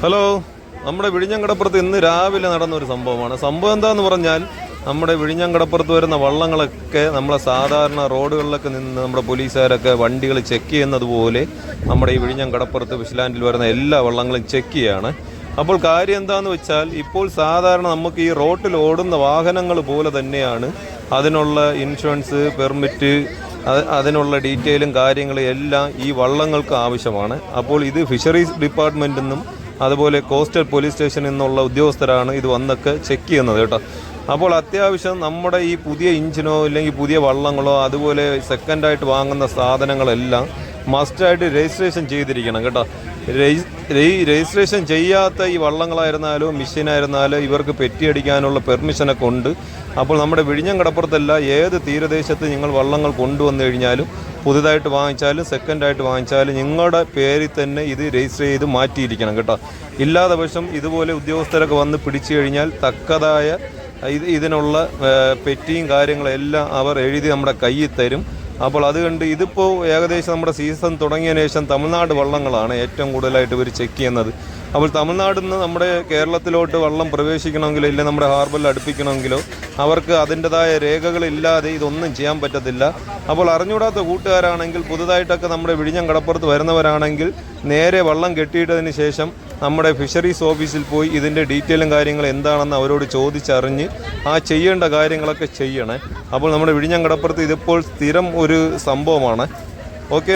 Hello, നമ്മുടെ വിഴിഞ്ഞംകടപ്പുറത്ത് ഇന്ന് രാവിലെ നടന്നൊരു സംഭവമാണ്. സംഭവം എന്താന്ന് പറഞ്ഞാൽ, നമ്മുടെ വിഴിഞ്ഞംകടപ്പുറത്ത് വരുന്ന വള്ളങ്ങളൊക്കെ നമ്മളെ സാധാരണ റോഡുകളിലൊക്കെ നിന്ന് നമ്മുടെ പോലീസുകാരൊക്കെ വണ്ടികൾ ചെക്ക് ചെയ്യുന്നത് പോലെ നമ്മുടെ ഈ വിഴിഞ്ഞംകടപ്പുറത്ത് വിഷ്ലാൻഡിൽ വരുന്ന എല്ലാ വള്ളങ്ങളും ചെക്ക് ചെയ്യുകയാണ്. അപ്പോൾ കാര്യം എന്താണെന്ന് വെച്ചാൽ, ഇപ്പോൾ സാധാരണ നമുക്ക് ഈ റോട്ടിൽ ഓടുന്ന വാഹനങ്ങൾ പോലെ തന്നെയാണ് അതിനുള്ള ഇൻഷുറൻസ്, പെർമിറ്റ്, അതിനുള്ള ഡീറ്റെയിലും കാര്യങ്ങളും എല്ലാം ഈ വള്ളങ്ങൾക്ക് ആവശ്യമാണ്. അപ്പോൾ ഇത് ഫിഷറീസ് ഡിപ്പാർട്ട്മെൻറ്റിൽ നിന്നും അതുപോലെ കോസ്റ്റൽ പോലീസ് സ്റ്റേഷനിൽ നിന്നുള്ള ഉദ്യോഗസ്ഥരാണ് ഇത് വന്നൊക്കെ ചെക്ക് ചെയ്യുന്നത് കേട്ടോ. അപ്പോൾ അത്യാവശ്യം നമ്മുടെ ഈ പുതിയ ഇഞ്ചിനോ ഇല്ലെങ്കിൽ പുതിയ വള്ളങ്ങളോ അതുപോലെ സെക്കൻഡായിട്ട് വാങ്ങുന്ന സാധനങ്ങളെല്ലാം മസ്റ്റായിട്ട് രജിസ്ട്രേഷൻ ചെയ്തിരിക്കണം കേട്ടോ. രജിസ്ട്രേഷൻ ചെയ്യാത്ത ഈ വള്ളങ്ങളായിരുന്നാലും മെഷീനായിരുന്നാലും ഇവർക്ക് പെറ്റിയടിക്കാനുള്ള പെർമിഷനൊക്കെ ഉണ്ട്. അപ്പോൾ നമ്മുടെ വിഴിഞ്ഞംകടപ്പുറത്തല്ല, ഏത് തീരദേശത്ത് നിങ്ങൾ വള്ളങ്ങൾ കൊണ്ടുവന്നു കഴിഞ്ഞാലും പുതുതായിട്ട് വാങ്ങിച്ചാലും സെക്കൻഡായിട്ട് വാങ്ങിച്ചാലും നിങ്ങളുടെ പേരിൽ തന്നെ ഇത് രജിസ്റ്റർ ചെയ്ത് മാറ്റിയിരിക്കണം കേട്ടോ. ഇല്ലാതെ പക്ഷം ഇതുപോലെ ഉദ്യോഗസ്ഥരൊക്കെ വന്ന് പിടിച്ചു കഴിഞ്ഞാൽ തക്കതായ ഇതിനുള്ള പെറ്റിയും കാര്യങ്ങളെല്ലാം അവർ എഴുതി നമ്മുടെ കയ്യിൽ തരും. അപ്പോൾ അതുകൊണ്ട് ഇതിപ്പോൾ ഏകദേശം നമ്മുടെ സീസൺ തുടങ്ങിയതിന് ശേഷം തമിഴ്നാട് വള്ളങ്ങളാണ് ഏറ്റവും കൂടുതലായിട്ട് ഇവർ ചെക്ക് ചെയ്യുന്നത്. അപ്പോൾ തമിഴ്നാട്ടിൽ നിന്ന് നമ്മുടെ കേരളത്തിലോട്ട് വള്ളം പ്രവേശിക്കണമെങ്കിലോ ഇല്ലെങ്കിൽ നമ്മുടെ ഹാർബറിൽ അടുപ്പിക്കണമെങ്കിലോ അവർക്ക് അതിൻ്റെതായ രേഖകളില്ലാതെ ഇതൊന്നും ചെയ്യാൻ പറ്റത്തില്ല. അപ്പോൾ അറിഞ്ഞുകൂടാത്ത കൂട്ടുകാരാണെങ്കിൽ, പുതുതായിട്ടൊക്കെ നമ്മുടെ വിഴിഞ്ഞംകടപ്പുറത്ത് വരുന്നവരാണെങ്കിൽ നേരെ വള്ളം കെട്ടിയിട്ടതിന് ശേഷം നമ്മുടെ ഫിഷറീസ് ഓഫീസിൽ പോയി ഇതിൻ്റെ ഡീറ്റെയിലും കാര്യങ്ങൾ എന്താണെന്ന് അവരോട് ചോദിച്ചറിഞ്ഞ് ചെയ്യേണ്ട കാര്യങ്ങളൊക്കെ ചെയ്യണേ. അപ്പോൾ നമ്മുടെ വിഴിഞ്ഞംകടപ്പുറത്ത് ഇതിപ്പോൾ സ്ഥിരം ഒരു സംഭവമാണ്. ഓക്കെ.